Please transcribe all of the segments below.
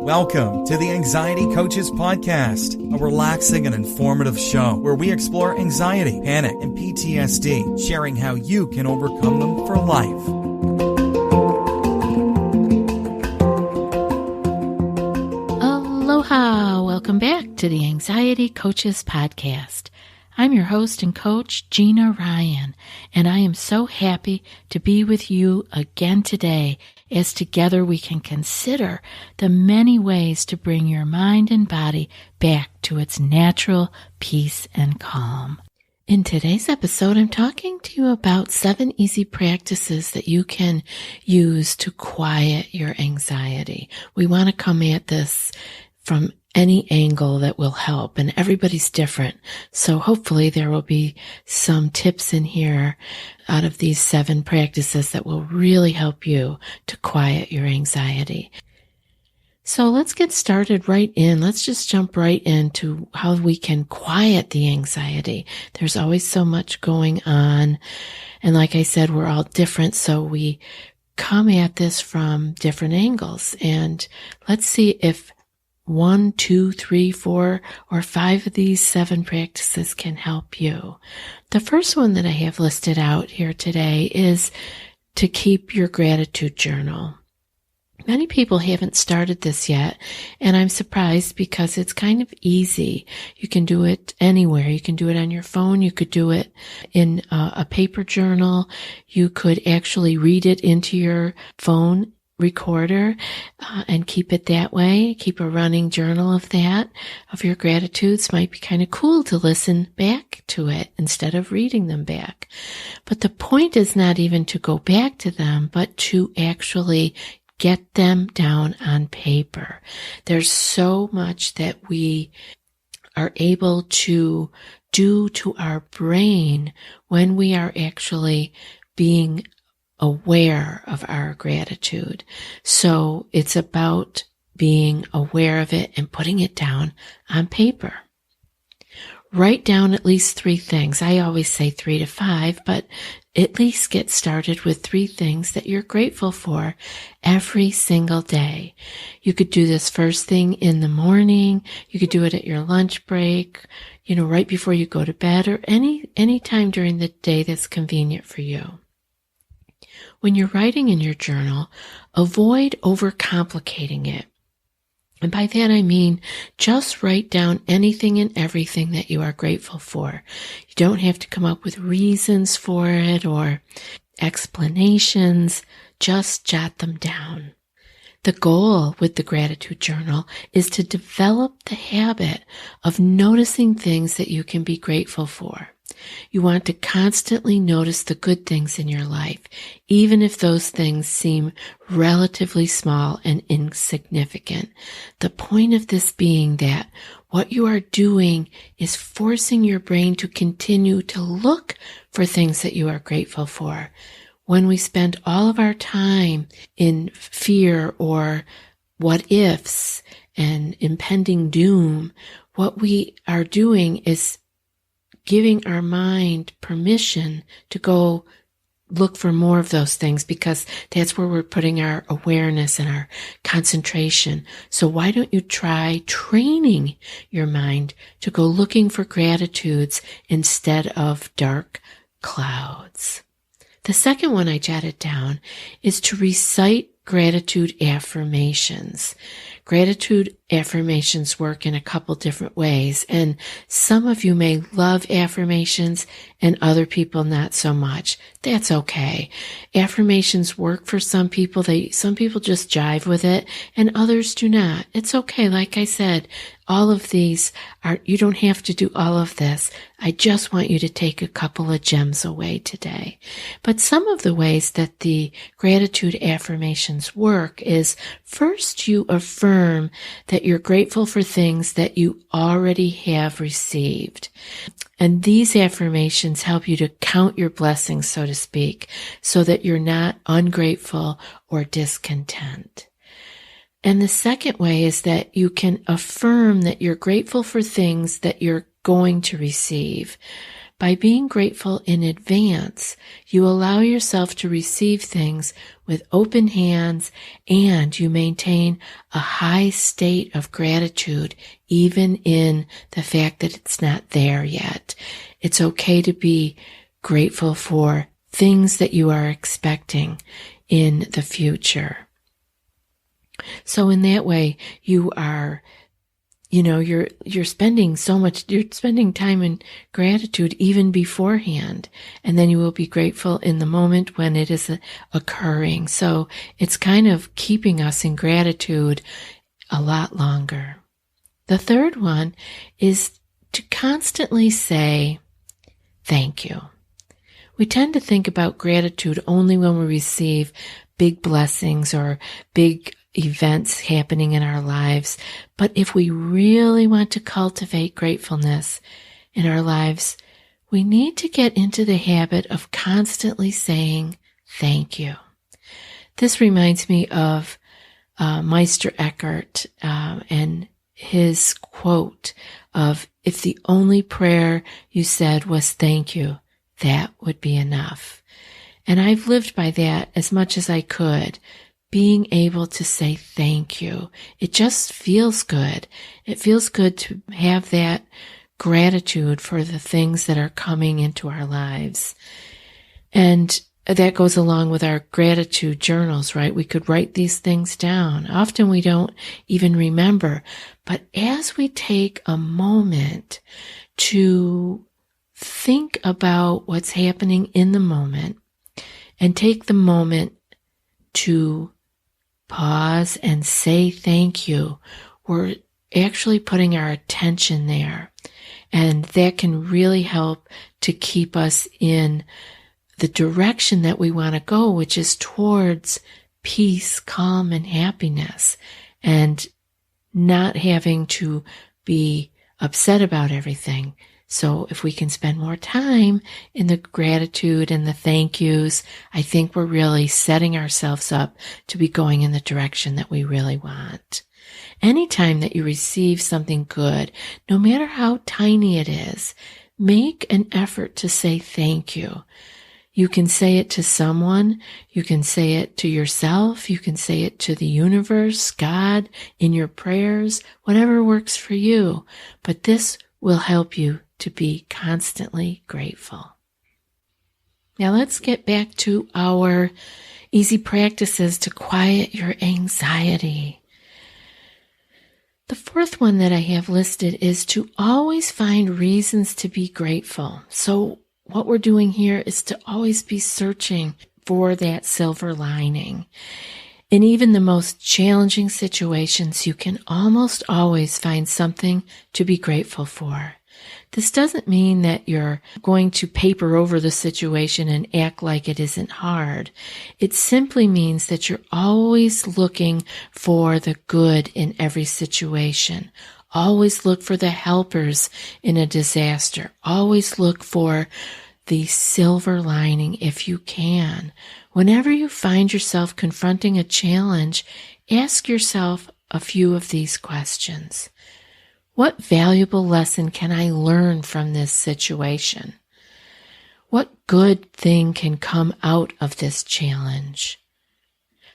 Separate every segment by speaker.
Speaker 1: Welcome to the Anxiety Coaches Podcast, a relaxing and informative show where we explore anxiety, panic, and PTSD, sharing how you can overcome them for life.
Speaker 2: Aloha! Welcome back to the Anxiety Coaches Podcast. I'm your host and coach, Gina Ryan, and I am so happy to be with you again today as together we can consider the many ways to bring your mind and body back to its natural peace and calm. In today's episode, I'm talking to you about 7 easy practices that you can use to quiet your anxiety. We want to come at this from any angle that will help, and everybody's different. So hopefully there will be some tips in here out of these 7 practices that will really help you to quiet your anxiety. So let's get started right in. Let's just jump right into how we can quiet the anxiety. There's always so much going on. And like I said, we're all different, so we come at this from different angles. And let's see if 1, 2, 3, 4, or 5 of these 7 practices can help you. The first one that I have listed out here today is to keep your gratitude journal. Many people haven't started this yet, and I'm surprised because it's kind of easy. You can do it anywhere. You can do it on your phone. You could do it in a paper journal. You could actually read it into your phone recorder and keep it that way. Keep a running journal of that, of your gratitudes. Might be kind of cool to listen back to it instead of reading them back. But the point is not even to go back to them, but to actually get them down on paper. There's so much that we are able to do to our brain when we are actually being aware of our gratitude. So it's about being aware of it and putting it down on paper. Write down at least 3 things. I always say 3 to 5, but at least get started with 3 things that you're grateful for every single day. You could do this first thing in the morning. You could do it at your lunch break, right before you go to bed, or any time during the day that's convenient for you. When you're writing in your journal, avoid overcomplicating it. And by that I mean just write down anything and everything that you are grateful for. You don't have to come up with reasons for it or explanations. Just jot them down. The goal with the gratitude journal is to develop the habit of noticing things that you can be grateful for. You want to constantly notice the good things in your life, even if those things seem relatively small and insignificant. The point of this being that what you are doing is forcing your brain to continue to look for things that you are grateful for. When we spend all of our time in fear or what ifs and impending doom, what we are doing is giving our mind permission to go look for more of those things, because that's where we're putting our awareness and our concentration. So why don't you try training your mind to go looking for gratitudes instead of dark clouds? The second one I jotted down is to recite gratitude affirmations. Gratitude affirmations work in a couple different ways, and some of you may love affirmations and other people not so much. That's okay. Affirmations work for some people. Some people just jive with it and others do not. It's okay. Like I said, all of these you don't have to do all of this. I just want you to take a couple of gems away today. But some of the ways that the gratitude affirmations work is, first you affirm that you're grateful for things that you already have received. And these affirmations help you to count your blessings, so to speak, so that you're not ungrateful or discontent. And the second way is that you can affirm that you're grateful for things that you're going to receive. By being grateful in advance, you allow yourself to receive things with open hands, and you maintain a high state of gratitude even in the fact that it's not there yet. It's okay to be grateful for things that you are expecting in the future. So in that way, you are, you're spending time in gratitude even beforehand, and then you will be grateful in the moment when it is occurring. So it's kind of keeping us in gratitude a lot longer. The third one is to constantly say, thank you. We tend to think about gratitude only when we receive big blessings or big events happening in our lives. But if we really want to cultivate gratefulness in our lives, we need to get into the habit of constantly saying thank you. This reminds me of Meister Eckhart and his quote of, if the only prayer you said was thank you, that would be enough. And I've lived by that as much as I could, being able to say thank you. It just feels good. It feels good to have that gratitude for the things that are coming into our lives. And that goes along with our gratitude journals, right? We could write these things down. Often we don't even remember. But as we take a moment to think about what's happening in the moment and take the moment to pause and say thank you, we're actually putting our attention there. And that can really help to keep us in the direction that we want to go, which is towards peace, calm, and happiness, and not having to be upset about everything. So if we can spend more time in the gratitude and the thank yous, I think we're really setting ourselves up to be going in the direction that we really want. Anytime that you receive something good, no matter how tiny it is, make an effort to say thank you. You can say it to someone, you can say it to yourself, you can say it to the universe, God, in your prayers, whatever works for you. But this will help you to be constantly grateful. Now let's get back to our easy practices to quiet your anxiety. The fourth one that I have listed is to always find reasons to be grateful. So what we're doing here is to always be searching for that silver lining. In even the most challenging situations, you can almost always find something to be grateful for. This doesn't mean that you're going to paper over the situation and act like it isn't hard. It simply means that you're always looking for the good in every situation. Always look for the helpers in a disaster. Always look for the silver lining if you can. Whenever you find yourself confronting a challenge, ask yourself a few of these questions. What valuable lesson can I learn from this situation? What good thing can come out of this challenge?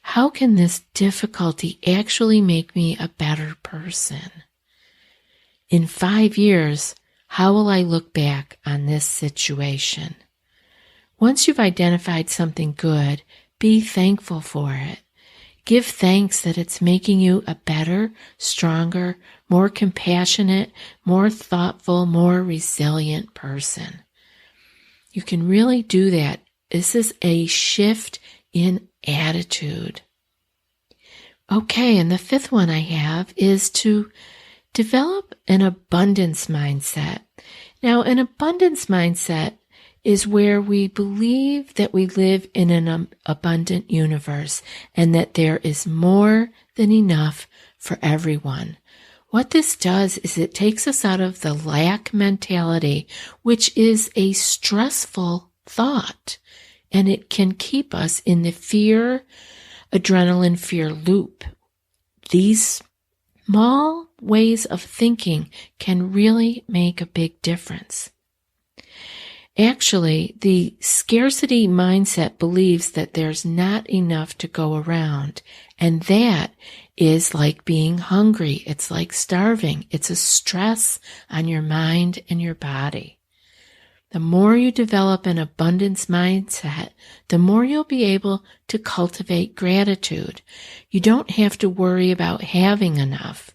Speaker 2: How can this difficulty actually make me a better person? In 5 years, how will I look back on this situation? Once you've identified something good, be thankful for it. Give thanks that it's making you a better, stronger, more compassionate, more thoughtful, more resilient person. You can really do that. This is a shift in attitude. Okay, and the fifth one I have is to develop an abundance mindset. Now, an abundance mindset is where we believe that we live in an abundant universe and that there is more than enough for everyone. What this does is it takes us out of the lack mentality, which is a stressful thought, and it can keep us in the adrenaline fear loop. These small ways of thinking can really make a big difference. Actually, the scarcity mindset believes that there's not enough to go around, and that is like being hungry. It's like starving. It's a stress on your mind and your body. The more you develop an abundance mindset, the more you'll be able to cultivate gratitude. You don't have to worry about having enough.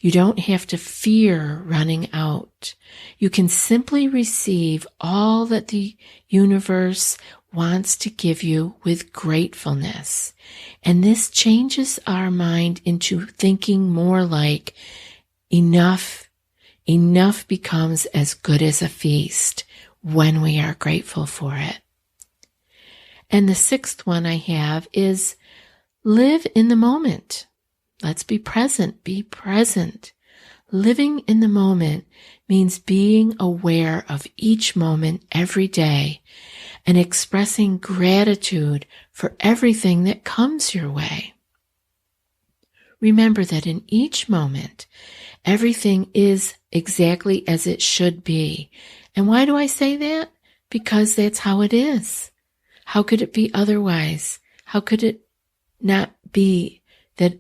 Speaker 2: You don't have to fear running out. You can simply receive all that the universe wants to give you with gratefulness. And this changes our mind into thinking more like enough becomes as good as a feast when we are grateful for it. And the sixth one I have is live in the moment. Let's be present. Be present. Living in the moment means being aware of each moment every day and expressing gratitude for everything that comes your way. Remember that in each moment, everything is exactly as it should be. And why do I say that? Because that's how it is. How could it be otherwise? How could it not be that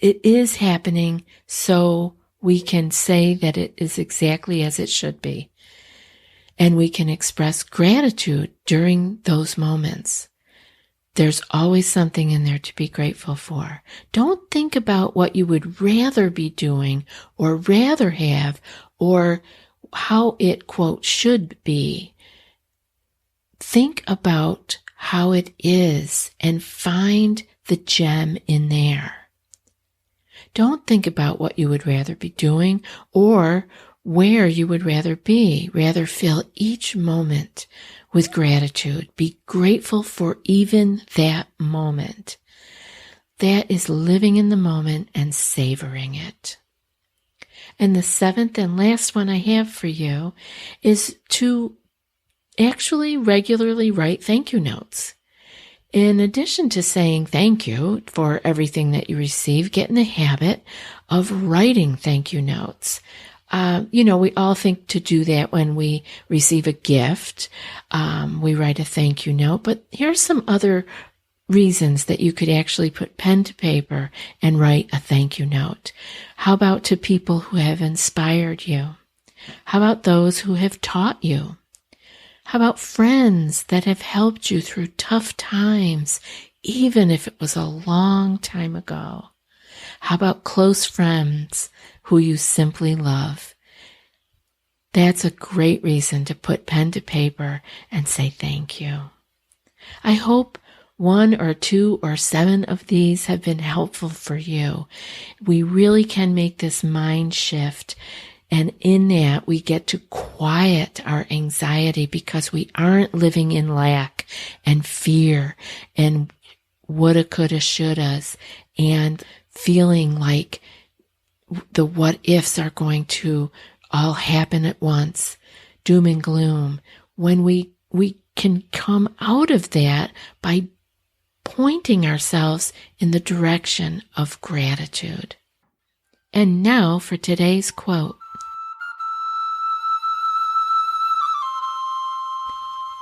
Speaker 2: it is happening so we can say that it is exactly as it should be? And we can express gratitude during those moments. There's always something in there to be grateful for. Don't think about what you would rather be doing or rather have or how it, quote, should be. Think about how it is and find the gem in there. Don't think about what you would rather be doing or where you would rather be. Rather fill each moment with gratitude. Be grateful for even that moment. That is living in the moment and savoring it. And the seventh and last one I have for you is to actually regularly write thank you notes. In addition to saying thank you for everything that you receive, get in the habit of writing thank you notes. We all think to do that when we receive a gift. We write a thank you note, but here's some other reasons that you could actually put pen to paper and write a thank you note. How about to people who have inspired you? How about those who have taught you? How about friends that have helped you through tough times, even if it was a long time ago? How about close friends who you simply love? That's a great reason to put pen to paper and say thank you. I hope 1 or 2 or 7 of these have been helpful for you. We really can make this mind shift, and in that we get to quiet our anxiety because we aren't living in lack and fear and woulda, coulda, shouldas and feeling like the what ifs are going to all happen at once, doom and gloom. When we can come out of that by pointing ourselves in the direction of gratitude. And now for today's quote.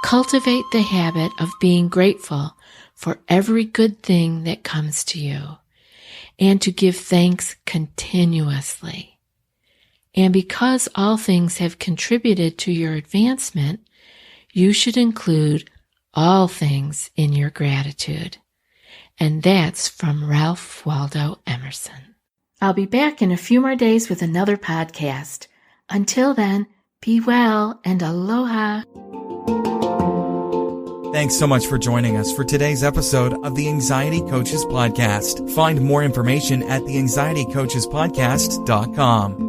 Speaker 2: Cultivate the habit of being grateful for every good thing that comes to you, and to give thanks continuously. And because all things have contributed to your advancement, you should include all things in your gratitude. And that's from Ralph Waldo Emerson. I'll be back in a few more days with another podcast. Until then, be well and aloha.
Speaker 1: Thanks so much for joining us for today's episode of the Anxiety Coaches Podcast. Find more information at theanxietycoachespodcast.com.